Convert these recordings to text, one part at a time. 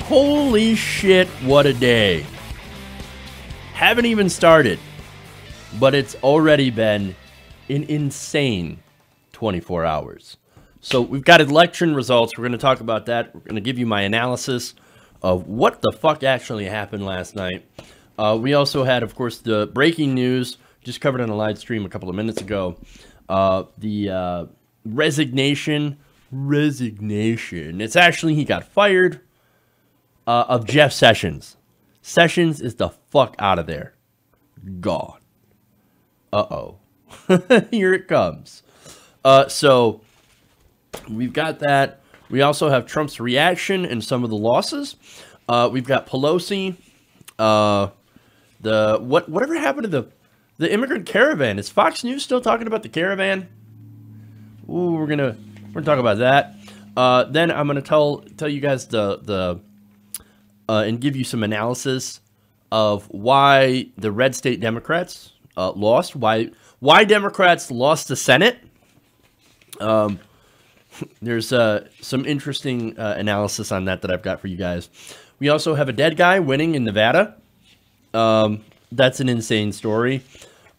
Holy shit, what a day. Haven't even started, but it's already been an insane 24 hours. So we've got election results. We're going to talk about that. We're going to give you my analysis of what the fuck actually happened last night. We also had, of course, the breaking news, just covered on a live stream a couple of minutes ago. The resignation. It's actually, he got fired, of Jeff Sessions. Sessions is the fuck out of there. Gone. Uh-oh. Here it comes. So we've got that. We also have Trump's reaction and some of the losses. We've got Pelosi. Whatever happened to the immigrant caravan? Is Fox News still talking about the caravan? Ooh, we're gonna talk about that. Then I'm gonna tell you guys and give you some analysis of why the red state Democrats lost. Why Democrats lost the Senate. There's some interesting analysis on that I've got for you guys. We also have a dead guy winning in Nevada. That's an insane story.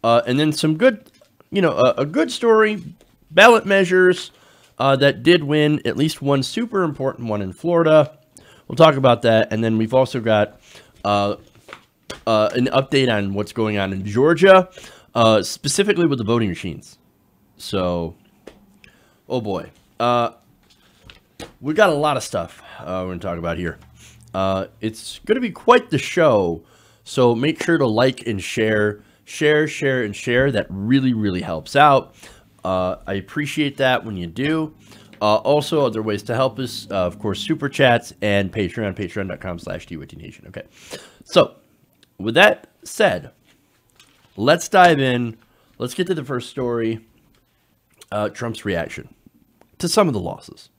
And then some good, a good story. Ballot measures that did win, at least one super important one in Florida. We'll talk about that. And then we've also got an update on what's going on in Georgia, specifically with the voting machines. So, oh boy. We got a lot of stuff we're going to talk about here. It's going to be quite the show. So make sure to like and share. Share, and share. That really, really helps out. I appreciate that when you do. Also, other ways to help us, of course, Super Chats and Patreon, patreon.com/DWTNation. Okay. So, with that said, let's dive in. Let's get to the first story. Trump's reaction to some of the losses.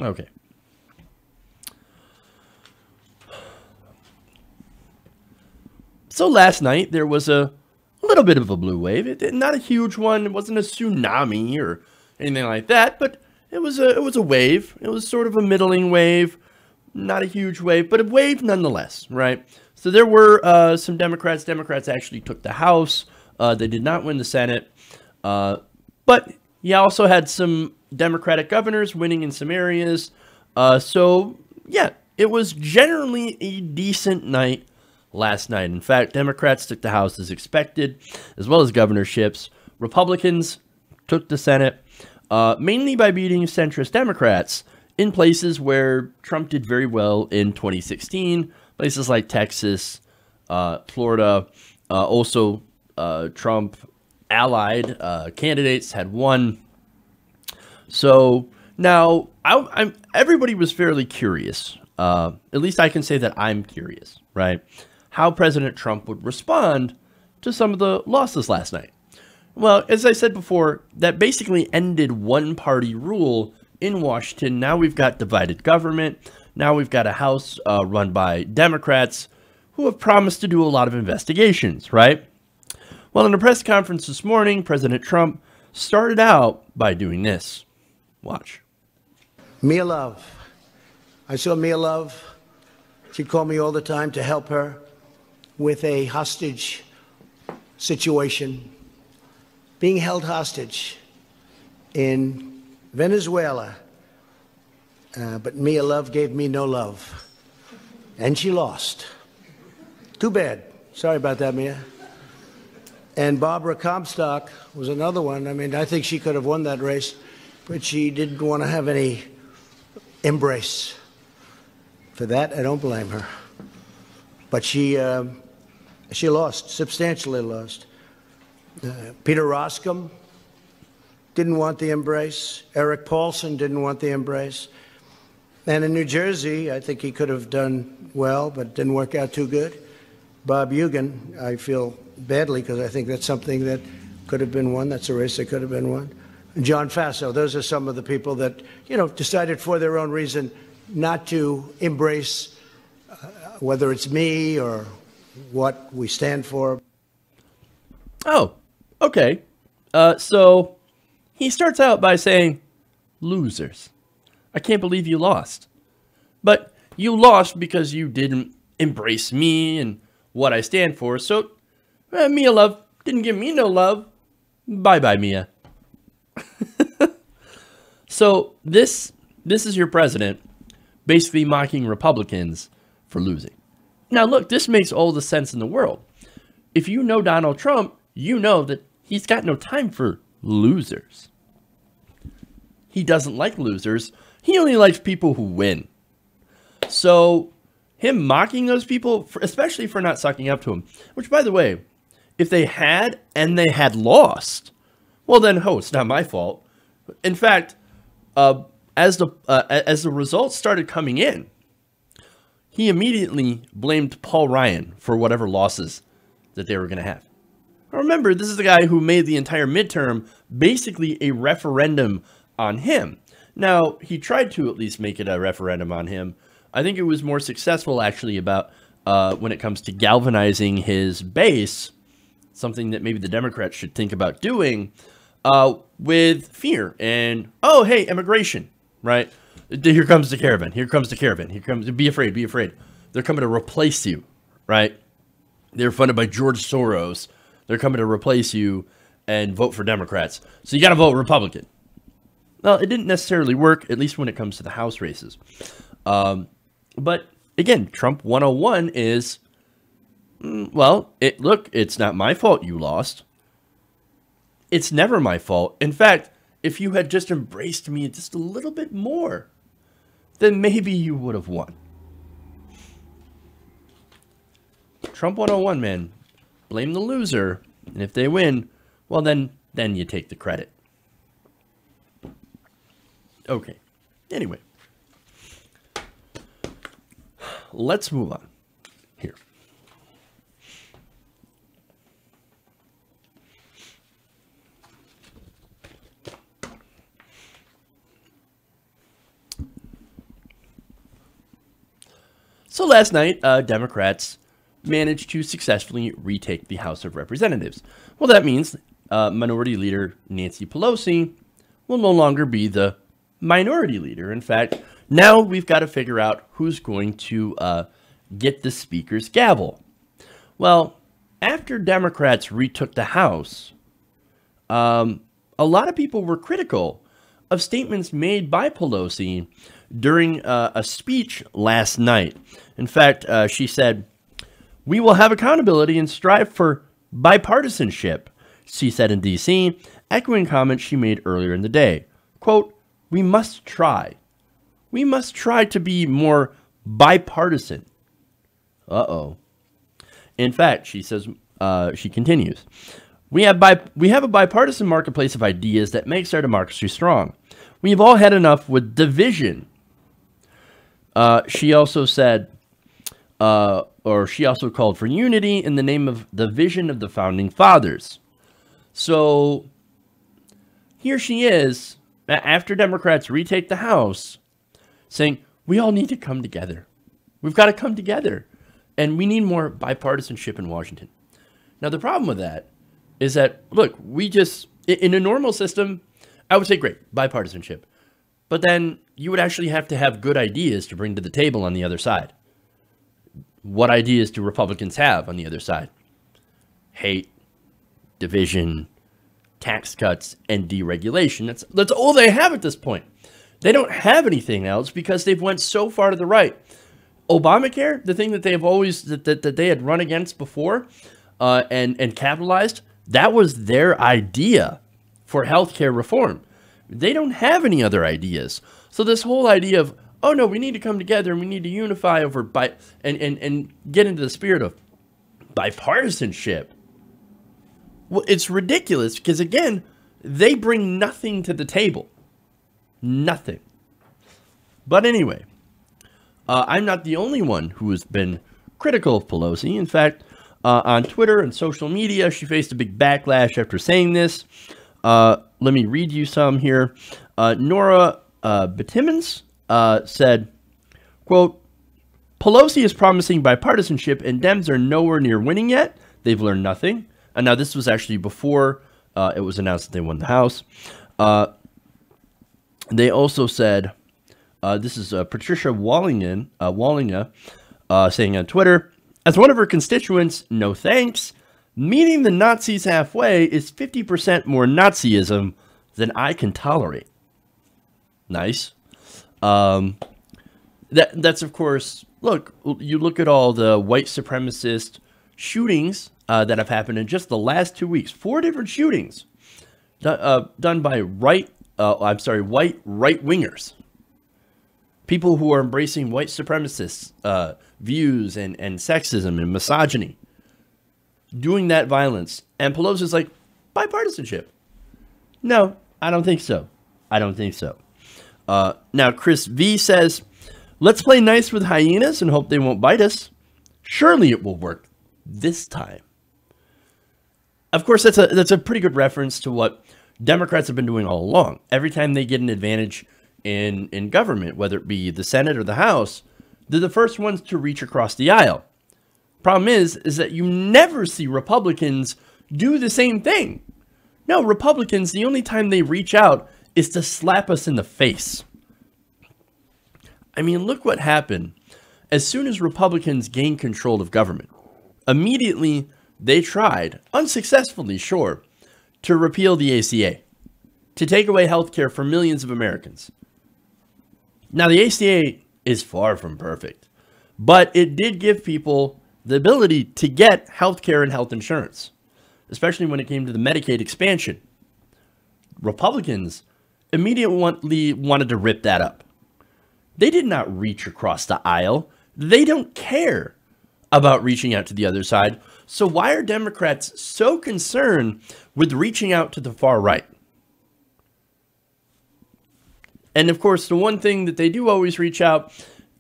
Okay. So last night, there was a little bit of a blue wave. Not a huge one. It wasn't a tsunami or anything like that, but it was a wave. It was sort of a middling wave, not a huge wave, but a wave nonetheless, right? So there were some Democrats. Democrats actually took the House. They did not win the Senate, but you also had some Democratic governors winning in some areas. So yeah, it was generally a decent night last night. In fact, Democrats took the House as expected, as well as governorships. Republicans took the Senate, mainly by beating centrist Democrats in places where Trump did very well in 2016, places like Texas, Florida. Also, Trump allied candidates had won. So now everybody was fairly curious. At least I can say that I'm curious, right? How President Trump would respond to some of the losses last night. Well, as I said before, that basically ended one-party rule in Washington. Now we've got divided government. Now we've got a House run by Democrats who have promised to do a lot of investigations, right? Well, in a press conference this morning, President Trump started out by doing this. Watch. Mia Love. I saw Mia Love. She'd call me all the time to help her with a hostage situation, being held hostage in Venezuela. But Mia Love gave me no love, and she lost. Too bad. Sorry about that, Mia. And Barbara Comstock was another one. I mean, I think she could have won that race, but she didn't want to have any embrace. For that, I don't blame her. But she lost, substantially lost. Peter Roskam didn't want the embrace. Eric Paulson didn't want the embrace. And in New Jersey, I think he could have done well, but didn't work out too good. Bob Eugen, I feel badly because I think that's something that could have been won. That's a race that could have been won. And John Faso, those are some of the people that, decided for their own reason not to embrace whether it's me or what we stand for. Oh, okay. So he starts out by saying, losers. I can't believe you lost. But you lost because you didn't embrace me and what I stand for. So, Mia love didn't give me no love. Bye-bye, Mia. So this is your president basically mocking Republicans for losing. Now, look, this makes all the sense in the world. If you know Donald Trump, you know that he's got no time for losers. He doesn't like losers. He only likes people who win. So him mocking those people, especially for not sucking up to him, which, by the way, if they had and they had lost, well then, it's not my fault. In fact, as the results started coming in, he immediately blamed Paul Ryan for whatever losses that they were going to have. Remember, this is the guy who made the entire midterm basically a referendum on him. Now, he tried to at least make it a referendum on him. I think it was more successful, actually, about when it comes to galvanizing his base, something that maybe the Democrats should think about doing, with fear and, oh, hey, immigration, right? Here comes the caravan. Here comes the caravan. Here comes, be afraid, be afraid. They're coming to replace you, right? They're funded by George Soros. They're coming to replace you and vote for Democrats. So you got to vote Republican. Well, it didn't necessarily work, at least when it comes to the House races. But again, Trump 101 is, well, look, it's not my fault you lost. It's never my fault. In fact, if you had just embraced me just a little bit more, then maybe you would have won. Trump 101, man. Blame the loser. And if they win, well, then you take the credit. Okay. Anyway. Let's move on here. So last night, Democrats managed to successfully retake the House of Representatives. Well, that means Minority Leader Nancy Pelosi will no longer be the minority leader. In fact, now we've got to figure out who's going to get the Speaker's gavel. Well, after Democrats retook the House, a lot of people were critical of statements made by Pelosi during a speech last night. In fact, she said, "We will have accountability and strive for bipartisanship," she said in D.C., echoing comments she made earlier in the day. Quote, "We must try. We must try to be more bipartisan." Uh-oh. In fact, she says, she continues, we have a bipartisan marketplace of ideas that makes our democracy strong. We have all had enough with division. She also said, she also called for unity in the name of the vision of the Founding Fathers. So here she is, after Democrats retake the House, saying, we all need to come together. We've got to come together. And we need more bipartisanship in Washington. Now, the problem with that is that, look, we just, in a normal system, I would say, great, bipartisanship. But then you would actually have to have good ideas to bring to the table on the other side. What ideas do Republicans have on the other side? Hate, division, tax cuts, and deregulation. That's all they have at this point. They don't have anything else because they've went so far to the right. Obamacare, the thing that they've always, that they had run against before and capitalized, that was their idea for healthcare reform. They don't have any other ideas. So this whole idea of, oh no, we need to come together and we need to unify over and get into the spirit of bipartisanship. Well, it's ridiculous because, again, they bring nothing to the table. Nothing. But anyway, I'm not the only one who has been critical of Pelosi. In fact, on Twitter and social media, she faced a big backlash after saying this. Let me read you some here. Nora Betimmons said, quote, Pelosi is promising bipartisanship and Dems are nowhere near winning yet. They've learned nothing. And now this was actually before it was announced that they won the House. They also said, This is Patricia Wallinga saying on Twitter, as one of her constituents, no thanks. Meeting the Nazis halfway is 50% more Nazism than I can tolerate. Nice. That's of course, look, you look at all the white supremacist shootings that have happened in just the last 2 weeks. 4 different shootings done by white right-wingers. People who are embracing white supremacists' views and sexism and misogyny. Doing that violence. And Pelosi's like, bipartisanship. No, I don't think so. I don't think so. Now, Chris V says, let's play nice with hyenas and hope they won't bite us. Surely it will work this time. Of course, that's a pretty good reference to what Democrats have been doing all along. Every time they get an advantage in government, whether it be the Senate or the House, they're the first ones to reach across the aisle. Problem is that you never see Republicans do the same thing. No, Republicans, the only time they reach out is to slap us in the face. I mean, look what happened. As soon as Republicans gained control of government, immediately they tried, unsuccessfully, sure, to repeal the ACA, to take away health care for millions of Americans. Now, the ACA is far from perfect, but it did give people the ability to get health care and health insurance, especially when it came to the Medicaid expansion. Republicans immediately wanted to rip that up. They did not reach across the aisle. They don't care about reaching out to the other side. So why are Democrats so concerned with reaching out to the far right? And of course, the one thing that they do always reach out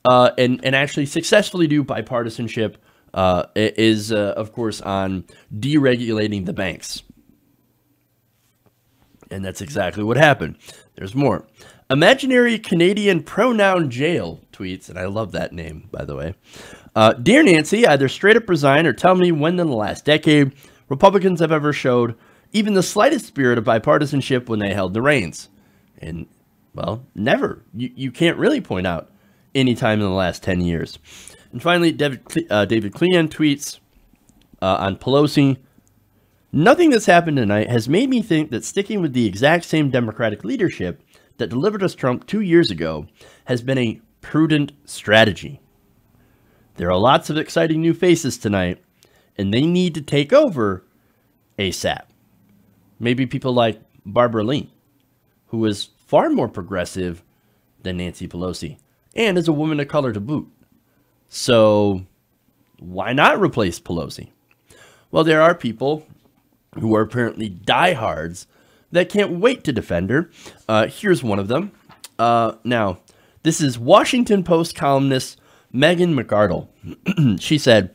and actually successfully do bipartisanship is, of course, on deregulating the banks. And that's exactly what happened. There's more. Imaginary Canadian pronoun jail tweets, and I love that name, by the way. Dear Nancy, either straight up resign or tell me when in the last decade Republicans have ever showed even the slightest spirit of bipartisanship when they held the reins. And, well, never. You can't really point out any time in the last 10 years. And finally, David Clean tweets on Pelosi, nothing that's happened tonight has made me think that sticking with the exact same Democratic leadership that delivered us Trump 2 years ago has been a prudent strategy. There are lots of exciting new faces tonight, and they need to take over ASAP. Maybe people like Barbara Lee, who is far more progressive than Nancy Pelosi, and is a woman of color to boot. So why not replace Pelosi? Well, there are people who are apparently diehards that can't wait to defend her. Here's one of them. Now, this is Washington Post columnist Megan McArdle. She said,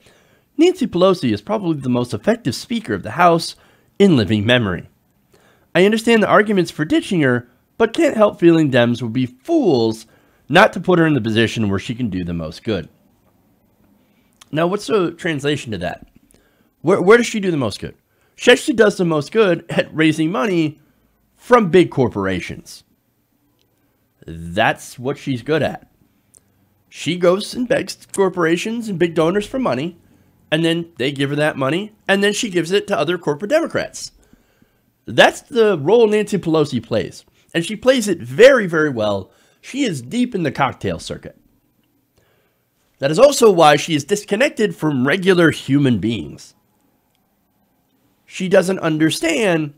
Nancy Pelosi is probably the most effective Speaker of the House in living memory. I understand the arguments for ditching her, but can't help feeling Dems would be fools not to put her in the position where she can do the most good. Now, what's the translation to that? Where does she do the most good? She actually does the most good at raising money from big corporations. That's what she's good at. She goes and begs corporations and big donors for money, and then they give her that money, and then she gives it to other corporate Democrats. That's the role Nancy Pelosi plays, and she plays it very, very well. She is deep in the cocktail circuit. That is also why she is disconnected from regular human beings. She doesn't understand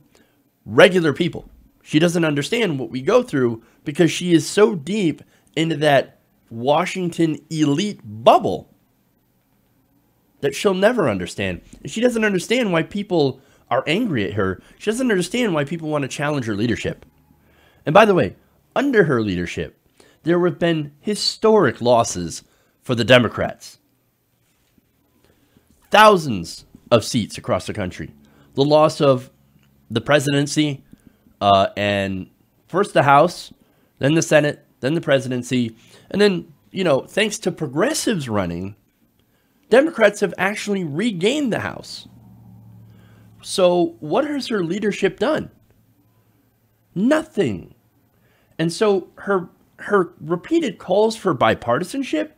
regular people. She doesn't understand what we go through because she is so deep into that Washington elite bubble that she'll never understand. She doesn't understand why people are angry at her. She doesn't understand why people want to challenge her leadership. And by the way, under her leadership, there have been historic losses for the Democrats. Thousands of seats across the country. The loss of the presidency, and first the House, then the Senate, then the presidency, and then, thanks to progressives running, Democrats have actually regained the House. So what has her leadership done? Nothing. And so her her repeated calls for bipartisanship,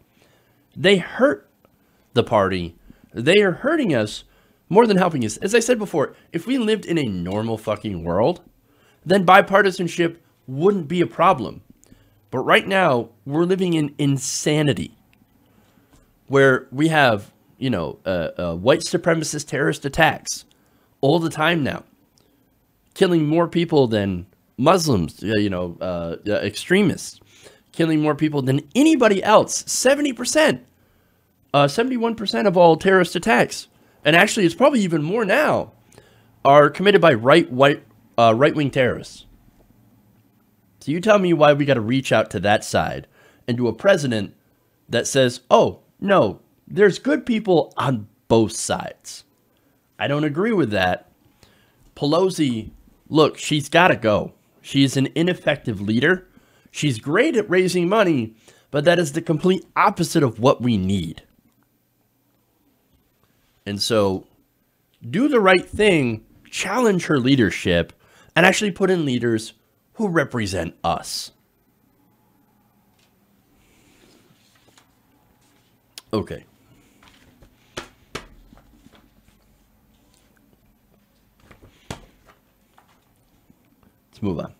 they hurt the party. They are hurting us more than helping us. As I said before, if we lived in a normal fucking world, then bipartisanship wouldn't be a problem. But right now, we're living in insanity where we have, white supremacist terrorist attacks all the time now, killing more people than Muslims, extremists, killing more people than anybody else. 70%, 71% of all terrorist attacks, and actually it's probably even more now, are committed by right-wing terrorists. So you tell me why we got to reach out to that side and to a president that says, oh, no, there's good people on both sides. I don't agree with that. Pelosi, look, she's got to go. She's an ineffective leader. She's great at raising money, but that is the complete opposite of what we need. And so do the right thing, challenge her leadership, and actually put in leaders who represent us. Okay. Let's move on.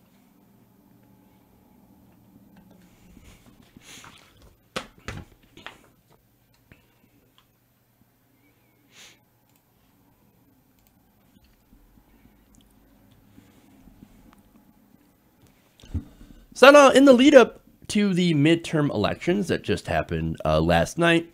So now, in the lead up to the midterm elections that just happened last night,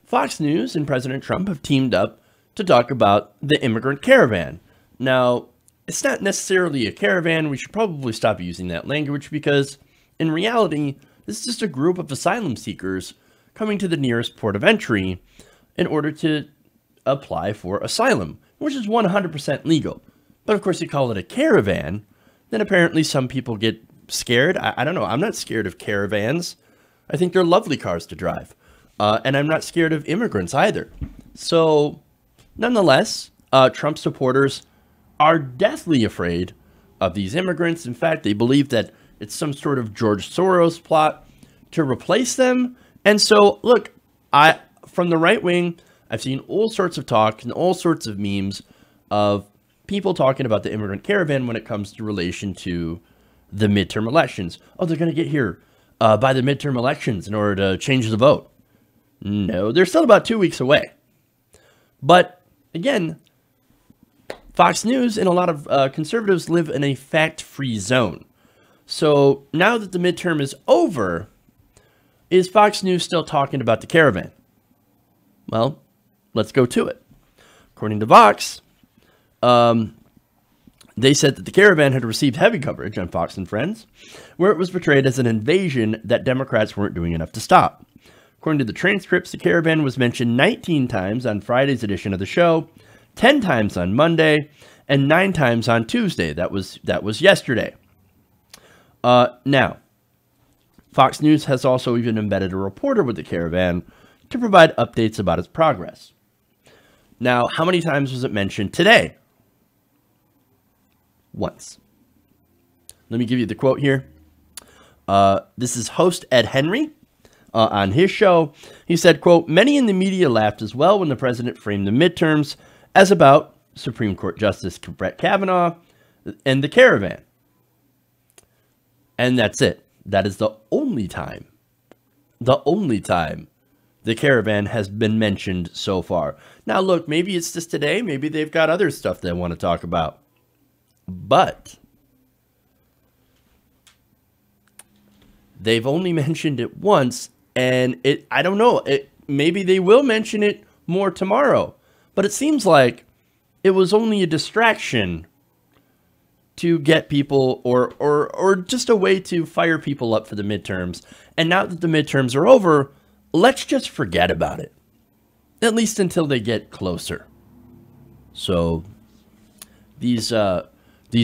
Fox News and President Trump have teamed up to talk about the immigrant caravan. Now, it's not necessarily a caravan. We should probably stop using that language because, in reality, this is just a group of asylum seekers coming to the nearest port of entry in order to apply for asylum, which is 100% legal. But of course, you call it a caravan, then apparently some people get scared. I don't know. I'm not scared of caravans. I think they're lovely cars to drive. And I'm not scared of immigrants either. So, nonetheless, Trump supporters are deathly afraid of these immigrants. In fact, they believe that it's some sort of George Soros plot to replace them. And so, look, from the right wing, I've seen all sorts of talk and all sorts of memes of people talking about the immigrant caravan when it comes to relation to the midterm elections. Oh, they're going to get here by the midterm elections in order to change the vote. No, they're still about 2 weeks away. But again, Fox News and a lot of conservatives live in a fact-free zone. So now that the midterm is over, is Fox News still talking about the caravan? Well, let's go to it. According to Vox, they said that the caravan had received heavy coverage on Fox and Friends, where it was portrayed as an invasion that Democrats weren't doing enough to stop. According to the transcripts, the caravan was mentioned 19 times on Friday's edition of the show, 10 times on Monday, and 9 times on Tuesday. That was yesterday. Now, Fox News has also even embedded a reporter with the caravan to provide updates about its progress. Now, how many times was it mentioned today? Once. Let me give you the quote here. This is host Ed Henry on his show. He said, quote, "Many in the media laughed as well when the president framed the midterms as about Supreme Court Justice Brett Kavanaugh and the caravan." And that's it. That is the only time the caravan has been mentioned so far. Now, look, maybe it's just today. Maybe they've got other stuff they want to talk about. But they've only mentioned it once, and I don't know. Maybe they will mention it more tomorrow. But it seems like it was only a distraction to get people or just a way to fire people up for the midterms. And now that the midterms are over, let's just forget about it. At least until they get closer. So these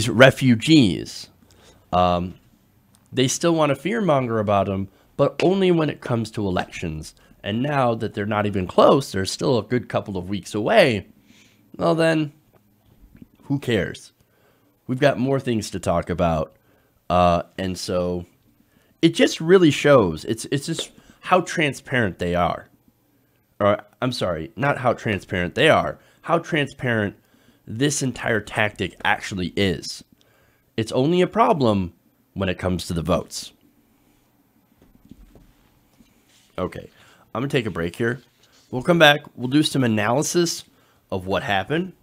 refugees, they still want to fearmonger about them, but only when it comes to elections. And now that they're not even close, they're still a good couple of weeks away, well then, who cares? We've got more things to talk about. And so it just really shows. It's just how transparent they are. Or I'm sorry, not how transparent they are. How transparent this entire tactic actually is. It's only a problem when it comes to the votes. Okay, I'm going to take a break here. We'll come back. We'll do some analysis of what happened.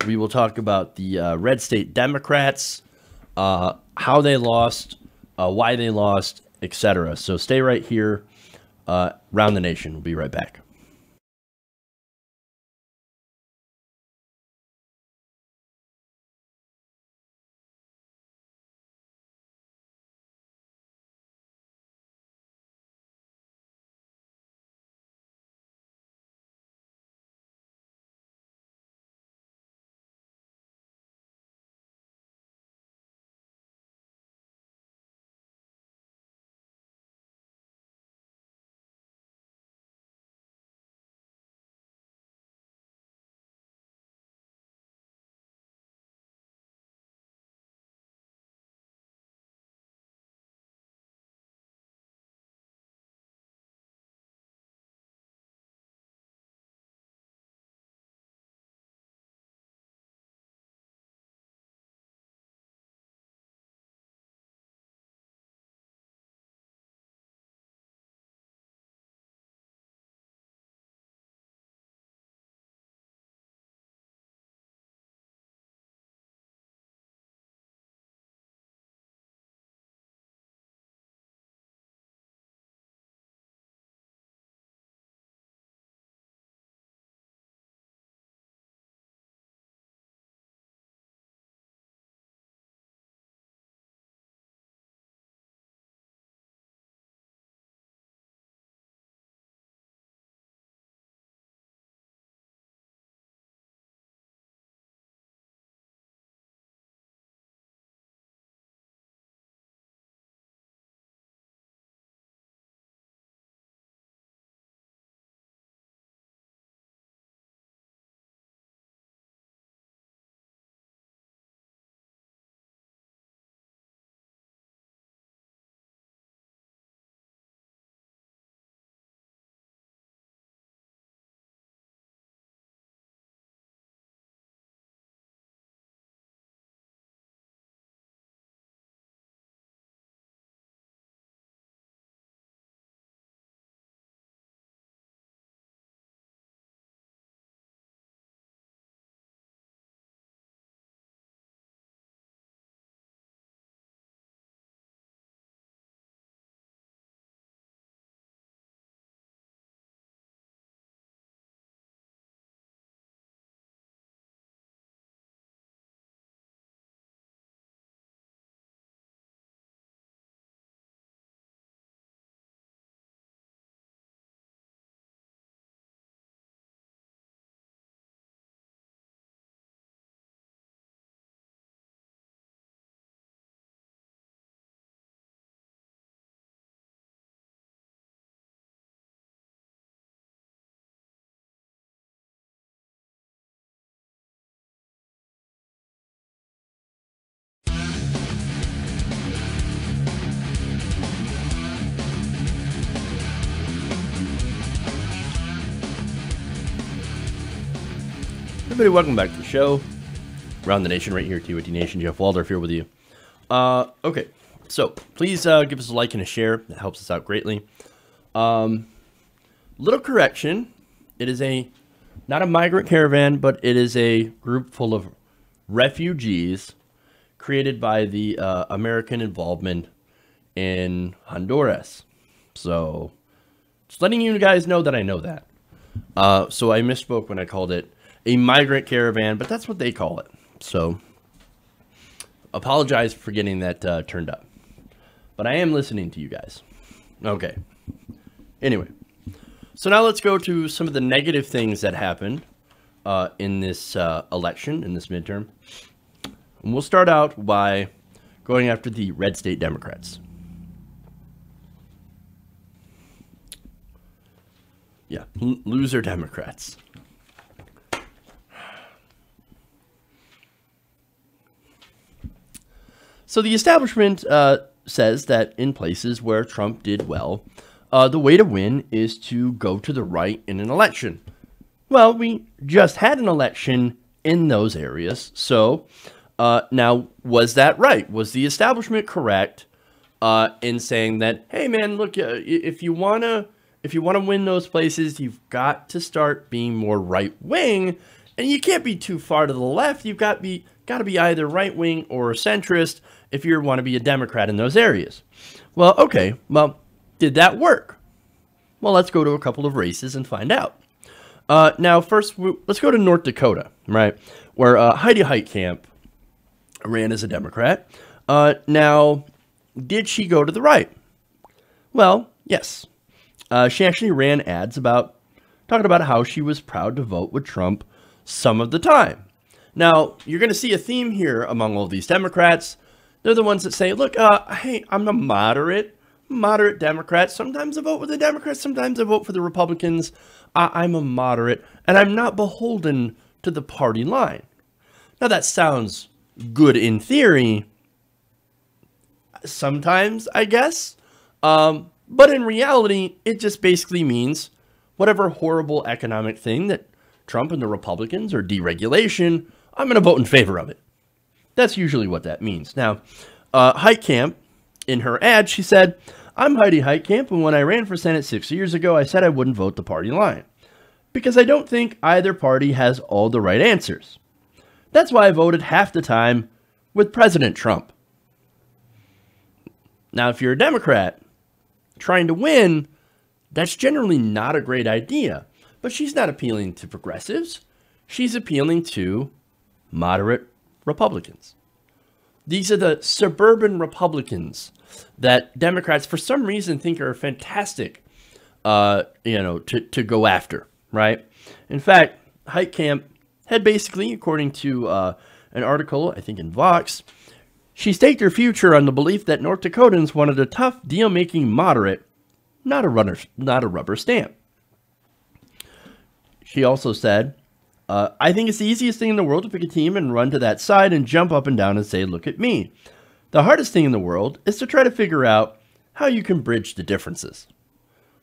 We will talk about the red state Democrats, how they lost, why they lost, etc. So stay right here. Round the Nation. We'll be right back. Everybody, welcome back to the show. Round the Nation right here, TOT Nation. Jeff Waldorf here with you. Okay, so please give us a like and a share. That helps us out greatly. Little correction. It is not a migrant caravan, but it is a group full of refugees created by the American involvement in Honduras. So just letting you guys know that I know that. So I misspoke when I called it a migrant caravan, but that's what they call it. So apologize for getting that turned up. But I am listening to you guys. Okay. Anyway, so now let's go to some of the negative things that happened in this election, in this midterm. And we'll start out by going after the red state Democrats. Yeah, loser Democrats. So the establishment says that in places where Trump did well, the way to win is to go to the right in an election. Well, we just had an election in those areas. So now, was that right? Was the establishment correct in saying that, hey, man, look, if you want to win those places, you've got to start being more right wing, and you can't be too far to the left. You've got to be either right wing or centrist if you want to be a Democrat in those areas. Well, okay. Well, did that work? Well, let's go to a couple of races and find out. Now, first, let's go to North Dakota, right, where Heidi Heitkamp ran as a Democrat. Now, did she go to the right? Well, yes. She actually ran ads talking about how she was proud to vote with Trump some of the time. Now, you're going to see a theme here among all these Democrats. They're the ones that say, look, hey, I'm a moderate Democrat. Sometimes I vote with the Democrats. Sometimes I vote for the Republicans. I'm a moderate, and I'm not beholden to the party line. Now, that sounds good in theory. Sometimes, I guess. But in reality, it just basically means whatever horrible economic thing that Trump and the Republicans or deregulation, I'm going to vote in favor of it. That's usually what that means. Now, Heitkamp, in her ad, she said, I'm Heidi Heitkamp, and when I ran for Senate 6 years ago, I said I wouldn't vote the party line because I don't think either party has all the right answers. That's why I voted half the time with President Trump. Now, if you're a Democrat trying to win, that's generally not a great idea. But she's not appealing to progressives. She's appealing to moderate Republicans. These are the suburban Republicans that Democrats, for some reason, think are fantastic, to go after, right? In fact, Heitkamp had basically, according to an article, I think in Vox, she staked her future on the belief that North Dakotans wanted a tough, deal-making moderate, not a rubber stamp. She also said, I think it's the easiest thing in the world to pick a team and run to that side and jump up and down and say, look at me. The hardest thing in the world is to try to figure out how you can bridge the differences.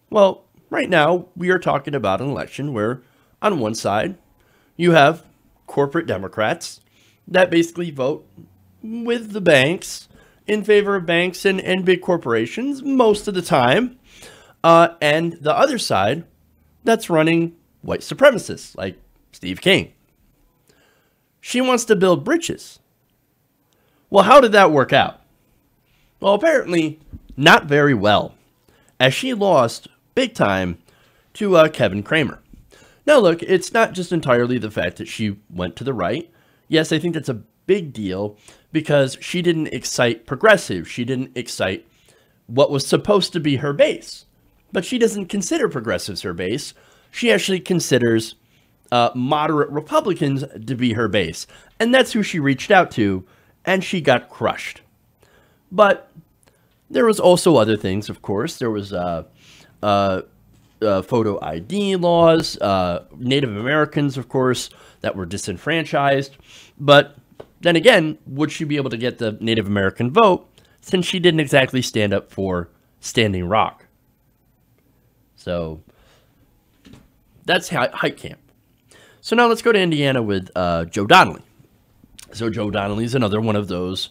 Well, right now, we are talking about an election where, on one side, you have corporate Democrats that basically vote with the banks, in favor of banks and big corporations most of the time. And the other side, that's running white supremacists like Steve King. She wants to build bridges. Well, how did that work out? Well, apparently not very well, as she lost big time to Kevin Cramer. Now, look, it's not just entirely the fact that she went to the right. Yes, I think that's a big deal because she didn't excite progressives. She didn't excite what was supposed to be her base. But she doesn't consider progressives her base. She actually considers moderate Republicans to be her base. And that's who she reached out to, and she got crushed. But there was also other things, of course. There was photo ID laws, Native Americans, of course, that were disenfranchised. But then again, would she be able to get the Native American vote since she didn't exactly stand up for Standing Rock? So that's Heitkamp. So now let's go to Indiana with Joe Donnelly. So Joe Donnelly is another one of those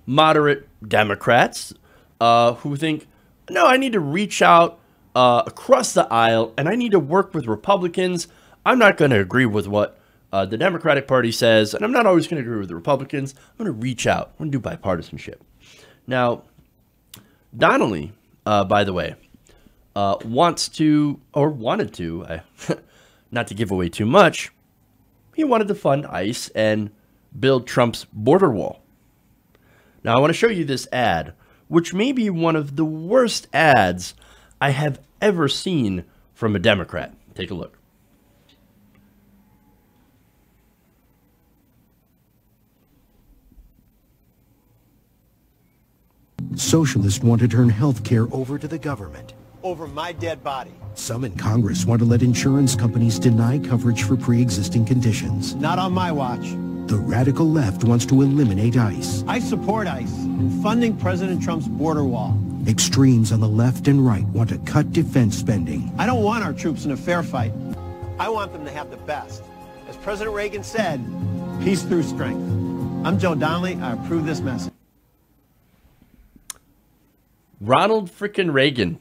moderate Democrats who think, no, I need to reach out across the aisle and I need to work with Republicans. I'm not going to agree with what the Democratic Party says, and I'm not always going to agree with the Republicans. I'm going to reach out. I'm going to do bipartisanship. Now, Donnelly, by the way, wanted to, not to give away too much, he wanted to fund ICE and build Trump's border wall. Now, I want to show you this ad, which may be one of the worst ads I have ever seen from a Democrat. Take a look. Socialists want to turn health care over to the government. Over my dead body. Some in Congress want to let insurance companies deny coverage for pre-existing conditions. Not on my watch. The radical left wants to eliminate ICE. I support ICE in funding President Trump's border wall. Extremes on the left and right want to cut defense spending. I don't want our troops in a fair fight. I want them to have the best. As President Reagan said, peace through strength. I'm Joe Donnelly. I approve this message. Ronald frickin' Reagan.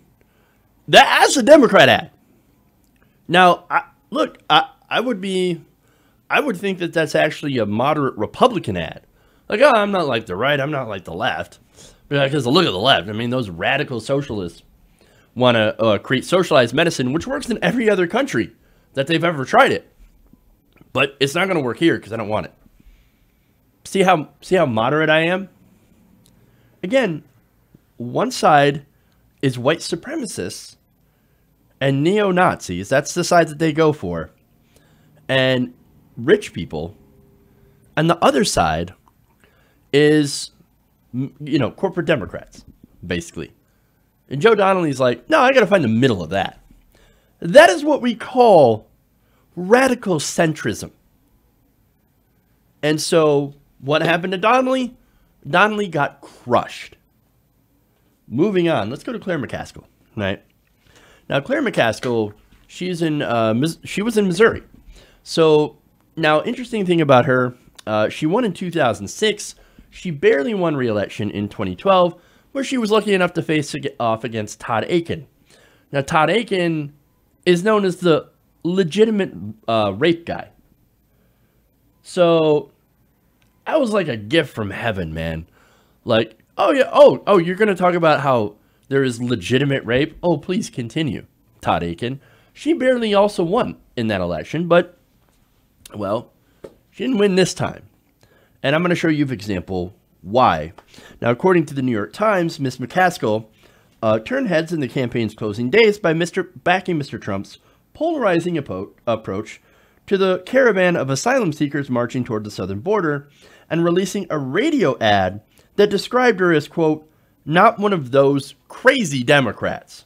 That's a Democrat ad. Now, I would think that that's actually a moderate Republican ad. Like, oh, I'm not like the right, I'm not like the left. Because look at the left. I mean, those radical socialists want to create socialized medicine, which works in every other country that they've ever tried it. But it's not going to work here because I don't want it. See how moderate I am? Again, one side is white supremacists and neo-Nazis. That's the side that they go for. And rich people. And the other side is, corporate Democrats, basically. And Joe Donnelly's like, no, I got to find the middle of that. That is what we call radical centrism. And so what happened to Donnelly? Donnelly got crushed. Moving on, let's go to Claire McCaskill, right? Now, Claire McCaskill, she was in Missouri. So now, interesting thing about her, she won in 2006. She barely won re-election in 2012, where she was lucky enough to face off against Todd Akin. Now, Todd Akin is known as the legitimate rape guy. So that was like a gift from heaven, man. Like, oh yeah, oh, you're gonna talk about how there is legitimate rape? Oh, please continue, Todd Akin. She barely also won in that election, but, well, she didn't win this time. And I'm going to show you an example why. Now, according to the New York Times, Ms. McCaskill turned heads in the campaign's closing days by backing Mr. Trump's polarizing approach to the caravan of asylum seekers marching toward the southern border and releasing a radio ad that described her as, quote, not one of those crazy Democrats.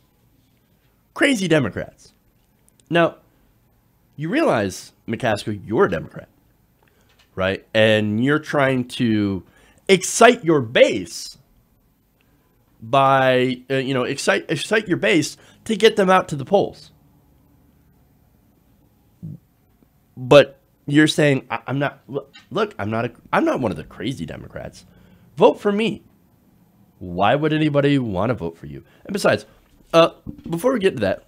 Crazy Democrats. Now, you realize, McCaskill, you're a Democrat, right? And you're trying to excite your base by, excite your base to get them out to the polls. But you're saying, I'm not one of the crazy Democrats. Vote for me. Why would anybody want to vote for you? And besides, before we get to that,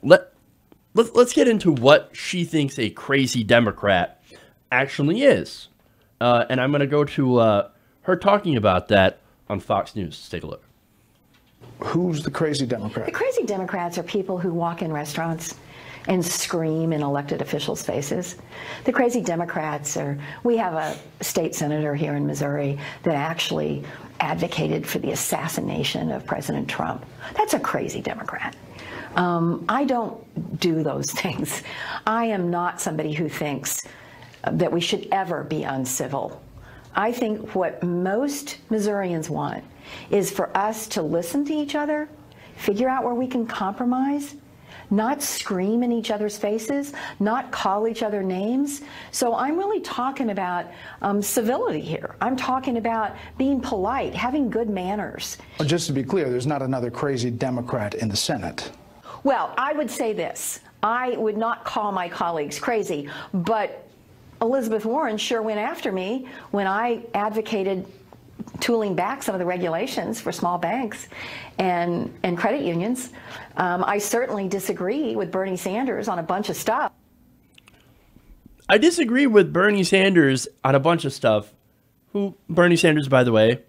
let's get into what she thinks a crazy Democrat actually is. And I'm going to go to her talking about that on Fox News. Let's take a look. Who's the crazy Democrat? The crazy Democrats are people who walk in restaurants and scream in elected officials' faces. The crazy Democrats we have a state senator here in Missouri that actually advocated for the assassination of President Trump. That's a crazy Democrat. I don't do those things. I am not somebody who thinks that we should ever be uncivil. I think what most Missourians want is for us to listen to each other, figure out where we can compromise, not scream in each other's faces, not call each other names. So I'm really talking about civility here. I'm talking about being polite, having good manners. Well, just to be clear, there's not another crazy Democrat in the Senate. Well, I would say this. I would not call my colleagues crazy, but Elizabeth Warren sure went after me when I advocated tooling back some of the regulations for small banks and credit unions. I certainly disagree with Bernie Sanders on a bunch of stuff. I disagree with Bernie Sanders on a bunch of stuff. Bernie Sanders, by the way,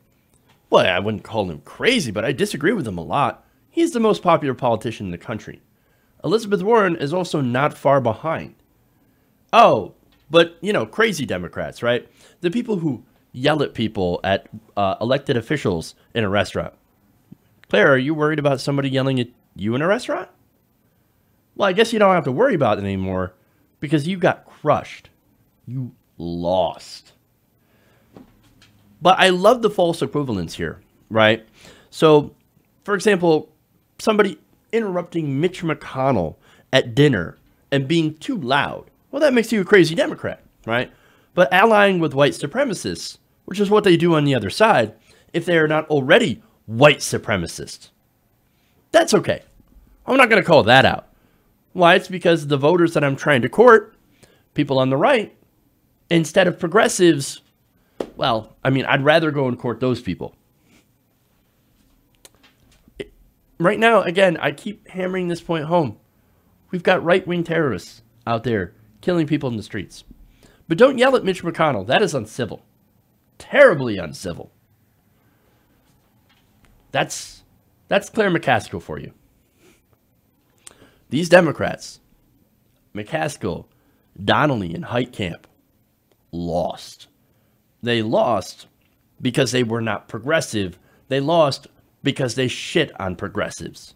well, I wouldn't call him crazy, but I disagree with him a lot. He's the most popular politician in the country. Elizabeth Warren is also not far behind. Oh, but, crazy Democrats, right? The people who yell at people, at elected officials in a restaurant. Claire, are you worried about somebody yelling at you in a restaurant? Well, I guess you don't have to worry about it anymore because you got crushed. You lost. But I love the false equivalence here, right? So, for example, somebody interrupting Mitch McConnell at dinner and being too loud. Well, that makes you a crazy Democrat, right? but allying with white supremacists, which is what they do on the other side, if they are not already white supremacists. That's okay. I'm not going to call that out. Why? It's because the voters that I'm trying to court, people on the right, instead of progressives, well, I mean, I'd rather go and court those people. Right now, again, I keep hammering this point home. We've got right-wing terrorists out there killing people in the streets. But don't yell at Mitch McConnell. That is uncivil. Terribly uncivil. That's Claire McCaskill for you. These Democrats, McCaskill, Donnelly, and Heitkamp, lost. They lost because they were not progressive. They lost because they shit on progressives.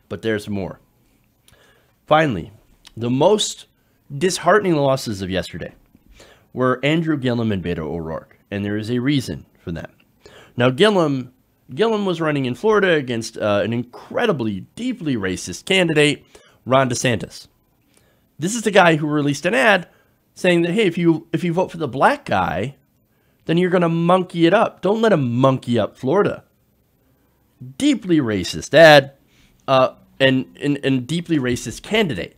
But there's more. Finally, the most disheartening losses of yesterday were Andrew Gillum and Beto O'Rourke, and there is a reason for that. Now, Gillum was running in Florida against an incredibly, deeply racist candidate, Ron DeSantis. This is the guy who released an ad saying that, hey, if you vote for the black guy, then you're going to monkey it up. Don't let him monkey up Florida. Deeply racist ad, and deeply racist candidate.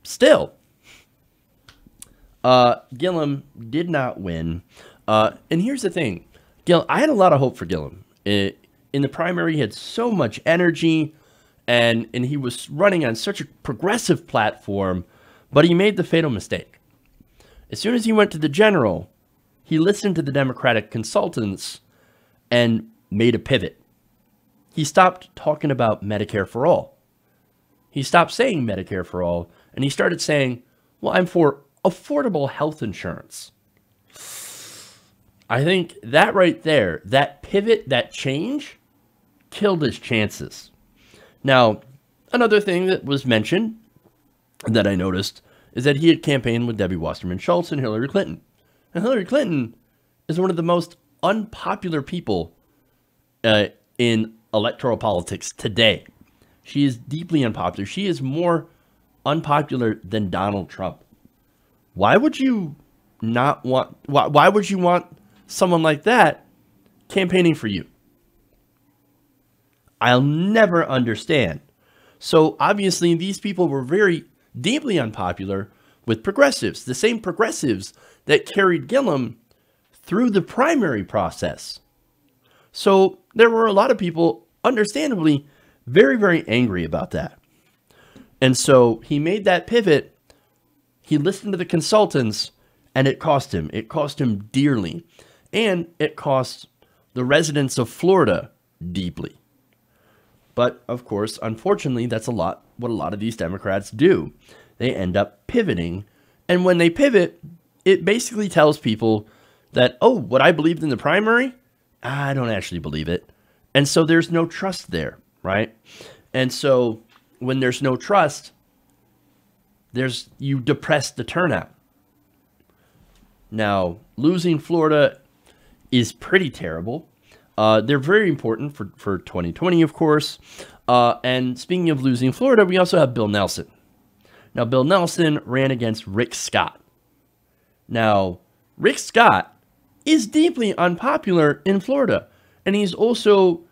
Still, Gillum did not win. And here's the thing. I had a lot of hope for Gillum. In the primary, he had so much energy, and he was running on such a progressive platform, but he made the fatal mistake. As soon as he went to the general, he listened to the Democratic consultants and made a pivot. He stopped talking about Medicare for all. He stopped saying Medicare for all, and he started saying, well, I'm for affordable health insurance. I think that right there, that pivot, that change, killed his chances. Now, another thing that was mentioned that I noticed is that he had campaigned with Debbie Wasserman Schultz and Hillary Clinton. And Hillary Clinton is one of the most unpopular people in electoral politics today. She is deeply unpopular. She is more unpopular than Donald Trump. Why would you not want, why would you want someone like that campaigning for you? I'll never understand. So obviously these people were very deeply unpopular with progressives, the same progressives that carried Gillum through the primary process. So there were a lot of people, understandably, very, very angry about that. And so he made that pivot. He listened to the consultants, and it cost him. It cost him dearly. And it cost the residents of Florida deeply. But, of course, unfortunately, that's what a lot of these Democrats do. They end up pivoting. And when they pivot, it basically tells people that, oh, what I believed in the primary, I don't actually believe it. And so there's no trust there, right? And so when there's no trust, you depress the turnout. Now, losing Florida is pretty terrible. They're very important for 2020, of course. And speaking of losing Florida, we also have Bill Nelson. Now, Bill Nelson ran against Rick Scott. Now, Rick Scott is deeply unpopular in Florida. And he's also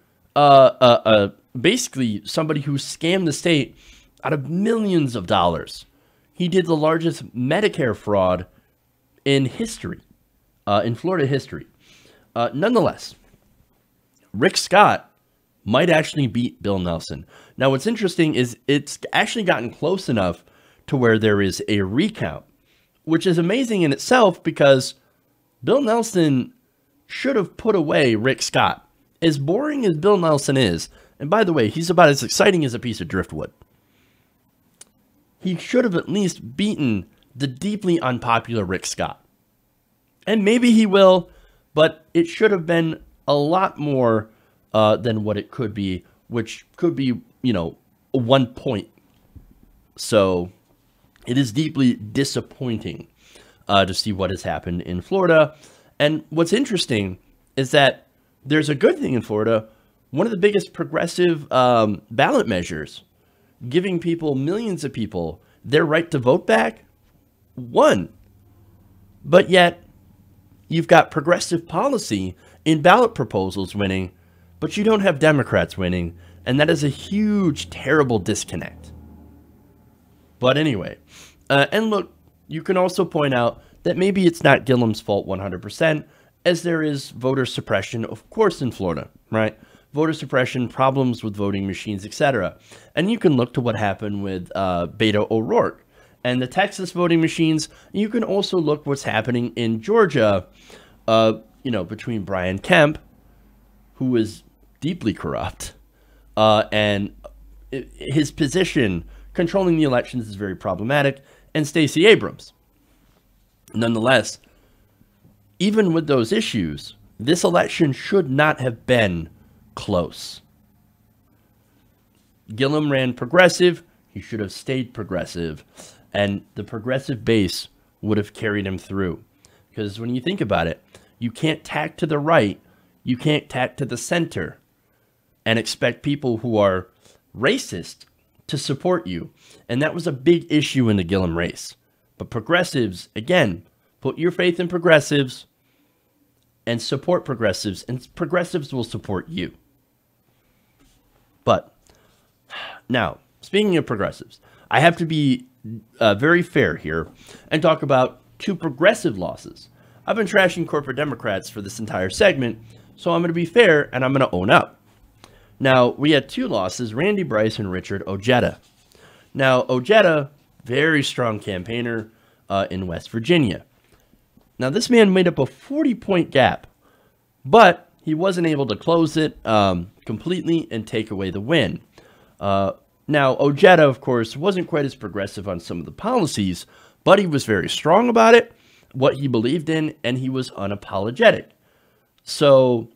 basically somebody who scammed the state out of millions of dollars. He did the largest Medicare fraud in history, in Florida history. Nonetheless, Rick Scott might actually beat Bill Nelson. Now, what's interesting is it's actually gotten close enough to where there is a recount, which is amazing in itself because Bill Nelson should have put away Rick Scott. As boring as Bill Nelson is, and by the way, he's about as exciting as a piece of driftwood, he should have at least beaten the deeply unpopular Rick Scott. And maybe he will, but it should have been a lot more than what it could be, which could be, 1 point. So it is deeply disappointing to see what has happened in Florida. And what's interesting is that there's a good thing in Florida. One of the biggest progressive ballot measures, giving people, millions of people, their right to vote back, won But yet, you've got progressive policy in ballot proposals winning, but you don't have Democrats winning, and that is a huge, terrible disconnect. But anyway, and look, you can also point out that maybe it's not Gillum's fault 100%, as there is voter suppression, of course, in Florida, right? Voter suppression, problems with voting machines, etc. And you can look to what happened with Beto O'Rourke and the Texas voting machines. You can also look what's happening in Georgia, between Brian Kemp, who is deeply corrupt, and his position controlling the elections is very problematic, and Stacey Abrams. Nonetheless, even with those issues, this election should not have been close. Gillum ran progressive. He should have stayed progressive, and the progressive base would have carried him through. Because when you think about it, you can't tack to the right, you can't tack to the center, and expect people who are racist to support you. And that was a big issue in the Gillum race. But progressives, again, put your faith in progressives and support progressives, and progressives will support you. But now, speaking of progressives, I have to be very fair here and talk about two progressive losses. I've been trashing corporate Democrats for this entire segment, so I'm going to be fair and I'm going to own up. Now, we had two losses, Randy Bryce and Richard Ojeda. Now, Ojeda, very strong campaigner in West Virginia. Now, this man made up a 40-point gap, but he wasn't able to close it completely and take away the win. Now, Ojeda, of course, wasn't quite as progressive on some of the policies, but he was very strong about it, what he believed in, and he was unapologetic. So,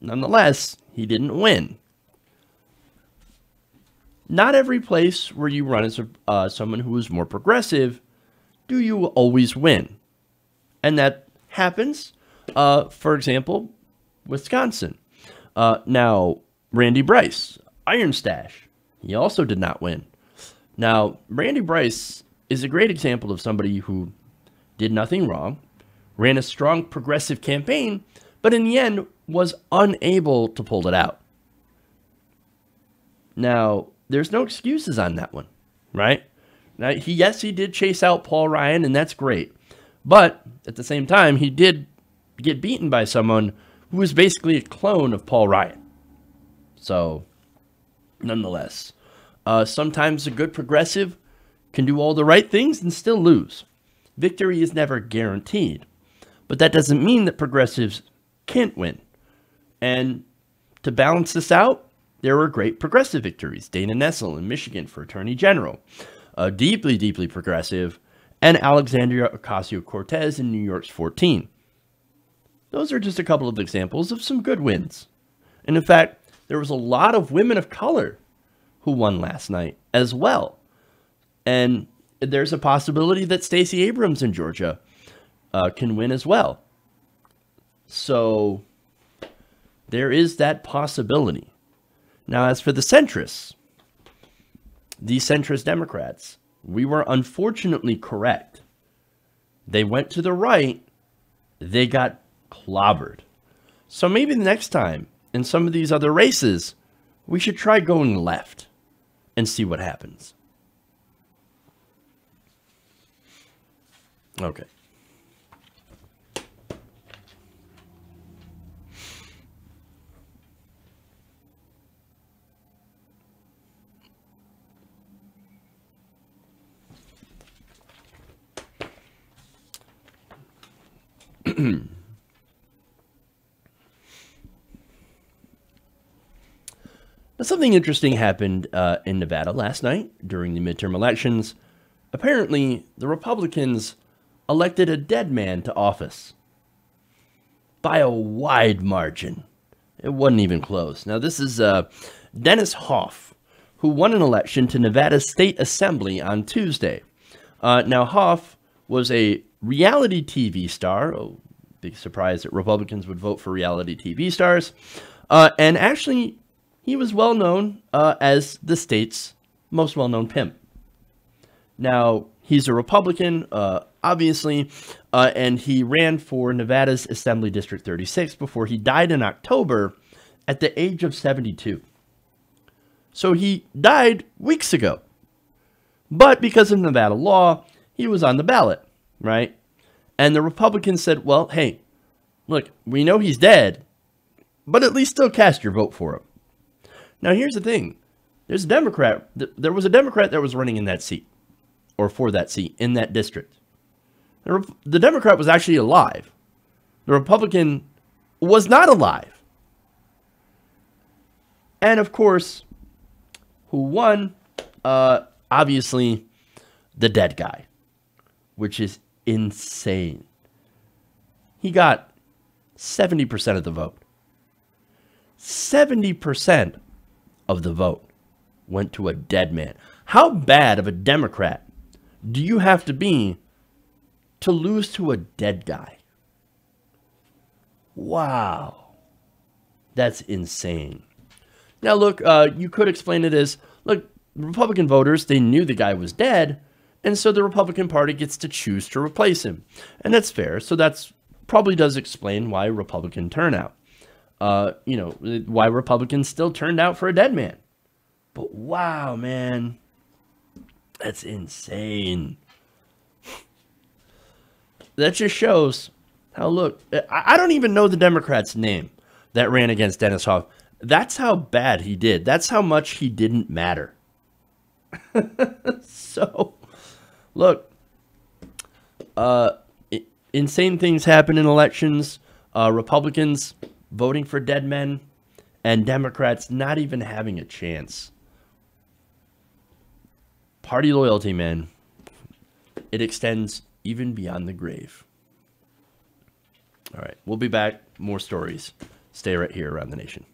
nonetheless, he didn't win. Not every place where you run as someone who is more progressive do you always win. And that happens, for example, Wisconsin. Now, Randy Bryce, Iron Stash, he also did not win. Now, Randy Bryce is a great example of somebody who did nothing wrong, ran a strong progressive campaign, but in the end was unable to pull it out. Now, there's no excuses on that one, right? Now, yes, he did chase out Paul Ryan, and that's great. But at the same time, he did get beaten by someone who was basically a clone of Paul Ryan. So, nonetheless, sometimes a good progressive can do all the right things and still lose. Victory is never guaranteed. But that doesn't mean that progressives can't win. And to balance this out, there were great progressive victories. Dana Nessel in Michigan for Attorney General. Deeply, deeply progressive. And Alexandria Ocasio-Cortez in New York's 14. Those are just a couple of examples of some good wins. And in fact, there was a lot of women of color who won last night as well. And there's a possibility that Stacey Abrams in Georgia can win as well. So there is that possibility. Now, as for the centrists, the centrist Democrats, we were unfortunately correct. They went to the right, they got clobbered. So maybe the next time, in some of these other races, we should try going left and see what happens. Okay. Now, something interesting happened in Nevada last night during the midterm elections. Apparently, the Republicans elected a dead man to office by a wide margin. It wasn't even close. Now, this is Dennis Hoff, who won an election to Nevada's State Assembly on Tuesday. Now, Hoff was a reality TV star. Oh, big surprise that Republicans would vote for reality TV stars. And actually, he was well known as the state's most well-known pimp. Now, he's a Republican, obviously, and he ran for Nevada's Assembly District 36 before he died in October at the age of 72. So he died weeks ago. But because of Nevada law, he was on the ballot, right? And the Republicans said, well, hey, look, we know he's dead, but at least still cast your vote for him. Now, here's the thing. There's a Democrat. There was a Democrat that was running in that seat, or for that seat, in that district. The Democrat was actually alive. The Republican was not alive. And, of course, who won? Obviously, the dead guy, which is insane. He got 70% of the vote. 70% of the vote went to a dead man. How bad of a Democrat do you have to be to lose to a dead guy? Wow. That's insane. Now, look, you could explain it as, look, Republican voters, they knew the guy was dead, and so the Republican Party gets to choose to replace him. And that's fair. So that's probably does explain why Republican turnout. Why Republicans still turned out for a dead man. But wow, man, that's insane. That just shows how, look, I don't even know the Democrat's name that ran against Dennis Hoff. That's how bad he did. That's how much he didn't matter. So, look, insane things happen in elections. Republicans voting for dead men, and Democrats not even having a chance. Party loyalty, man. It extends even beyond the grave. All right, we'll be back. More stories. Stay right here around the nation.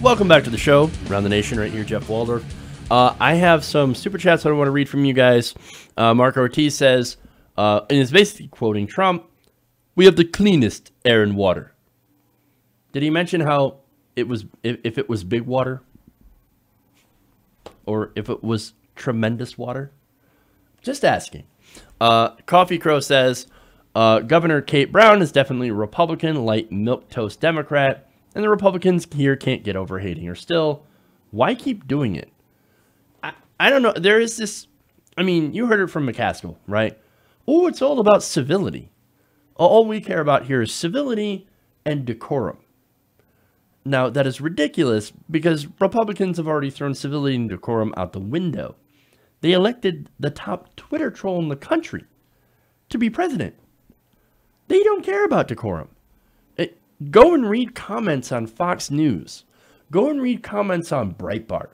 Welcome back to the show, Around the Nation, right here, Jeff Waldorf. I have some super chats that I want to read from you guys. Mark Ortiz says, and is basically quoting Trump, "We have the cleanest air and water." Did he mention how it was, if it was big water? Or if it was tremendous water? Just asking. Coffee Crow says, Governor Kate Brown is definitely a Republican, light milquetoast Democrat. And the Republicans here can't get over hating her still. Why keep doing it? I don't know. There is this, I mean, you heard it from McCaskill, right? Oh, it's all about civility. All we care about here is civility and decorum. Now, that is ridiculous because Republicans have already thrown civility and decorum out the window. They elected the top Twitter troll in the country to be president. They don't care about decorum. Go and read comments on Fox News. Go and read comments on Breitbart.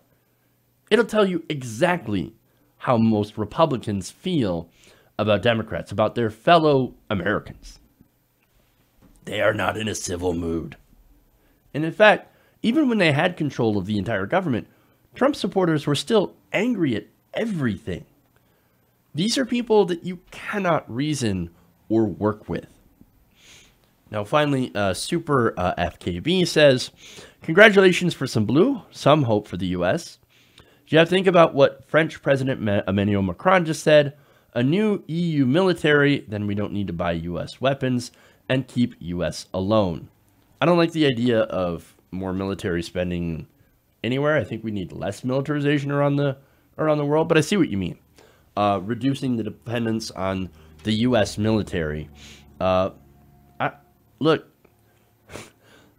It'll tell you exactly how most Republicans feel about Democrats, about their fellow Americans. They are not in a civil mood. And in fact, even when they had control of the entire government, Trump supporters were still angry at everything. These are people that you cannot reason or work with. Now, finally, Super FKB says, congratulations for some blue, some hope for the U.S. You have to think about what French President Emmanuel Macron just said, a new EU military, then we don't need to buy U.S. weapons and keep U.S. alone. I don't like the idea of more military spending anywhere. I think we need less militarization around the world, but I see what you mean. Reducing the dependence on the U.S. military. Look,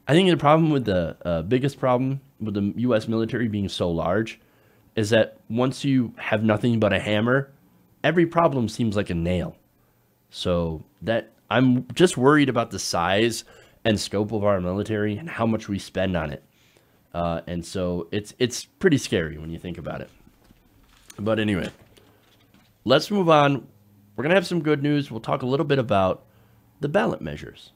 I think the problem with the biggest problem with the U.S. military being so large is that once you have nothing but a hammer, every problem seems like a nail. So that I'm just worried about the size and scope of our military and how much we spend on it. And so it's pretty scary when you think about it. But anyway, let's move on. We're going to have some good news. We'll talk a little bit about the ballot measures.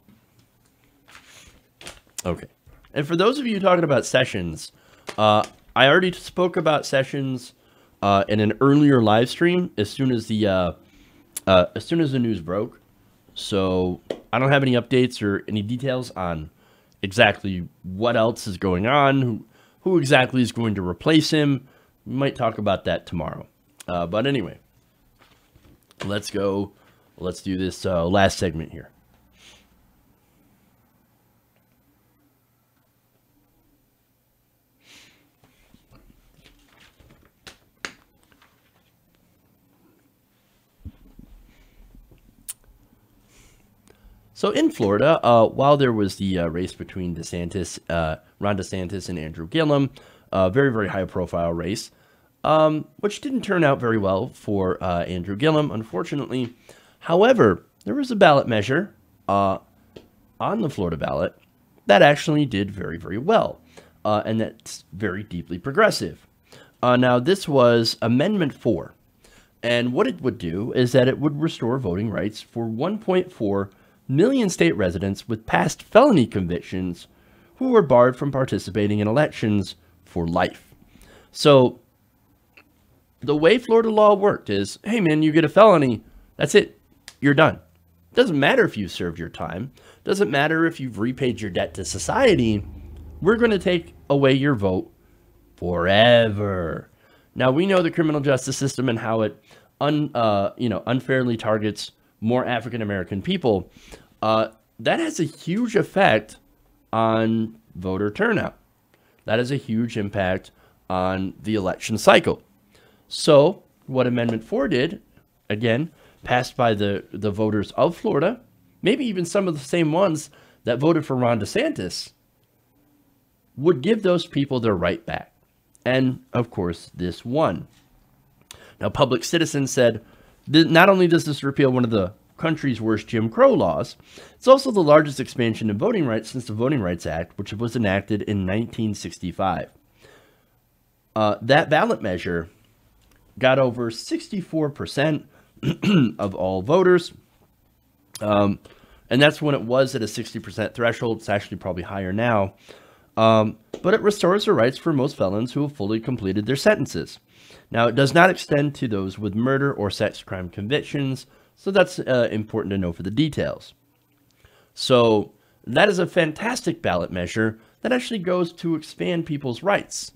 Okay. And for those of you talking about Sessions, I already spoke about Sessions in an earlier live stream as soon as the news broke. So I don't have any updates or any details on exactly what else is going on, who exactly is going to replace him. We might talk about that tomorrow. But anyway, let's go. Let's do this last segment here. So in Florida, while there was the race between Ron DeSantis and Andrew Gillum, very, very high profile race, which didn't turn out very well for Andrew Gillum, unfortunately. However, there was a ballot measure on the Florida ballot that actually did very, very well, and that's very deeply progressive. Now, this was Amendment 4, and what it would do is that it would restore voting rights for 1.4 million state residents with past felony convictions who were barred from participating in elections for life. So the way Florida law worked is, hey man, you get a felony, that's it, you're done. Doesn't matter if you've served your time, doesn't matter if you've repaid your debt to society, we're going to take away your vote forever. Now we know the criminal justice system and how it unfairly targets more African American people. That has a huge effect on voter turnout. That has a huge impact on the election cycle. So what Amendment 4 did, again, passed by the voters of Florida, maybe even some of the same ones that voted for Ron DeSantis, would give those people their right back. And of course, this won. Now, Public Citizen said, not only does this repeal one of the country's worst Jim Crow laws, it's also the largest expansion in voting rights since the Voting Rights Act, which was enacted in 1965. That ballot measure got over 64% of all voters, and that's when it was at a 60% threshold. It's actually probably higher now, but it restores the rights for most felons who have fully completed their sentences. Now, it does not extend to those with murder or sex crime convictions, so that's important to know for the details. So that is a fantastic ballot measure that actually goes to expand people's rights.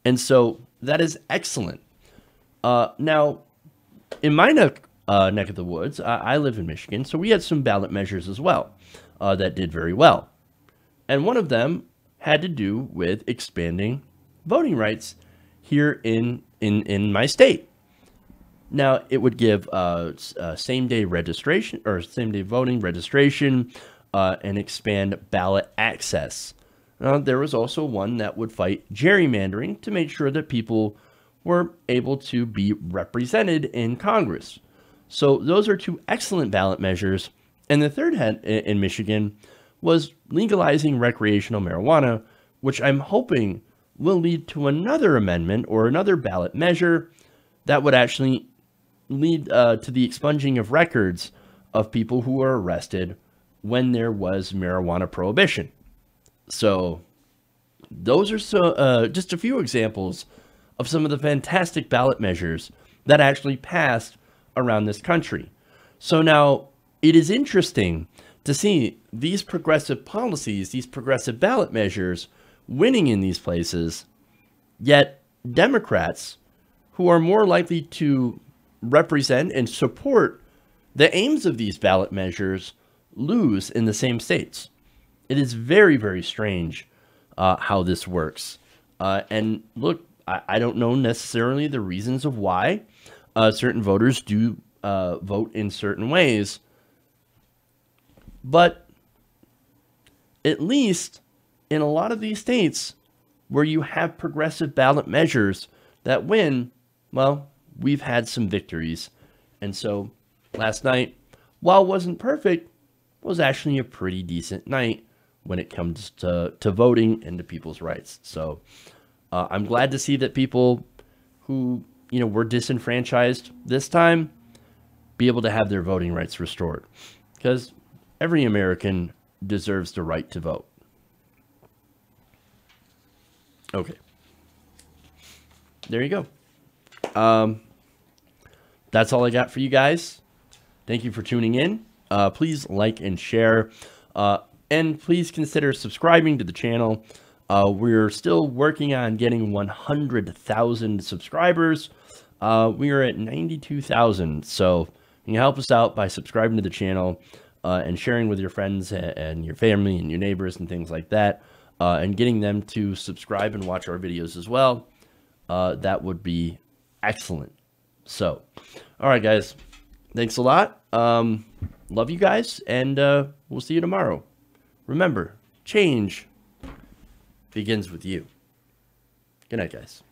And so that is excellent. Now, in my neck of the woods, I live in Michigan, so we had some ballot measures as well that did very well. And one of them had to do with expanding voting rights here in my state. Now, it would give same-day registration or same-day voting registration and expand ballot access. There was also one that would fight gerrymandering to make sure that people were able to be represented in Congress. So those are two excellent ballot measures. And the third head in Michigan was legalizing recreational marijuana, which I'm hoping will lead to another amendment or another ballot measure that would actually lead to the expunging of records of people who were arrested when there was marijuana prohibition. So those are just a few examples of some of the fantastic ballot measures that actually passed around this country. So now it is interesting to see these progressive policies, these progressive ballot measures winning in these places, yet Democrats, who are more likely to represent and support the aims of these ballot measures, lose in the same states. It is very, very strange how this works. And look, I don't know necessarily the reasons of why certain voters do vote in certain ways, but at least in a lot of these states where you have progressive ballot measures that win, well, we've had some victories. And so last night, while it wasn't perfect, was actually a pretty decent night when it comes to voting and to people's rights. So I'm glad to see that people who, were disenfranchised this time be able to have their voting rights restored, because every American deserves the right to vote. Okay. There you go. That's all I got for you guys. Thank you for tuning in. Please like and share. And please consider subscribing to the channel. We're still working on getting 100,000 subscribers. We are at 92,000. So you can help us out by subscribing to the channel and sharing with your friends and your family and your neighbors and things like that. And getting them to subscribe and watch our videos as well. That would be excellent. So, all right, guys. Thanks a lot. Love you guys, and we'll see you tomorrow. Remember, change begins with you. Good night, guys.